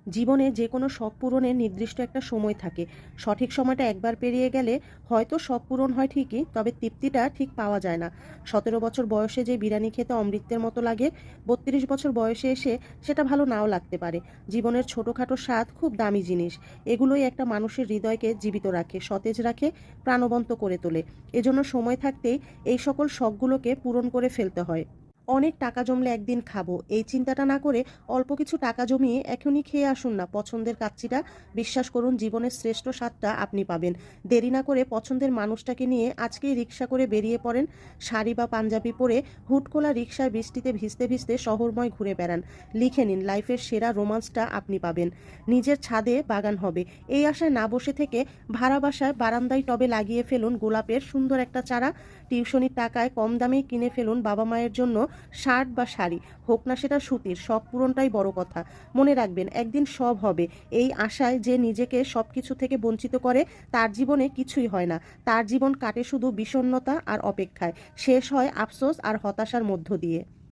জীবনে যে কোনো শখ পূরণের নির্দিষ্ট একটা সময় থাকে। সঠিক সময়টা একবার পেরিয়ে গেলে হয়তো শখ পূরণ হয় ঠিকই, তবে তৃপ্তিটা ঠিক পাওয়া যায় না। ১৭ বছর বয়সে যে বিরিয়ানি খেতে অমৃতের মতো লাগে, ৩২ বছর বয়সে এসে সেটা ভালো নাও লাগতে পারে। জীবনের ছোটখাটো স্বাদ খুব দামি জিনিস। এগুলোই একটা মানুষের হৃদয়কে জীবিত রাখে, সতেজ রাখে, প্রাণবন্ত করে তোলে। এজন্য সময় থাকতেই এই সকল শখগুলোকে পূরণ করে ফেলতে হয়। অনেক টাকা জমলে একদিন খাবো, এই চিন্তাটা না করে অল্প কিছু টাকা জমিয়ে এখনই খেয়ে আসুন না পছন্দের কাচ্চিটা। বিশ্বাস করুন, জীবনের শ্রেষ্ঠ স্বাদটা আপনি পাবেন। দেরি না করে পছন্দের মানুষটাকে নিয়ে আজকেই রিক্সা করে বেরিয়ে পড়েন। শাড়ি বা পাঞ্জাবি পরে হুটখোলা রিক্সায় বৃষ্টিতে ভিজতে ভিজতে শহরময় ঘুরে বেড়ান। লিখে নিন, লাইফের সেরা রোমান্সটা আপনি পাবেন। নিজের ছাদে বাগান হবে, এই আশায় না বসে থেকে ভাড়া বাসায় বারান্দায় টবে লাগিয়ে ফেলুন গোলাপের সুন্দর একটা চারা। টিউশনির টাকায় কম দামেই কিনে ফেলুন বাবা মায়ের জন্য শার্ট বা শাড়ি, হোক না সেটা সুতির। শখ পূরণটাই বড় কথা। মনে রাখবেন, একদিন সব হবে। এই আশায় যে নিজেকে সব কিছু থেকে বঞ্চিত করে, তার জীবনে কিছুই হয় না। তার জীবন কাটে শুধু বিষণ্ণতা আর অপেক্ষায়, শেষ হয় আফসোস আর হতাশার মধ্য দিয়ে।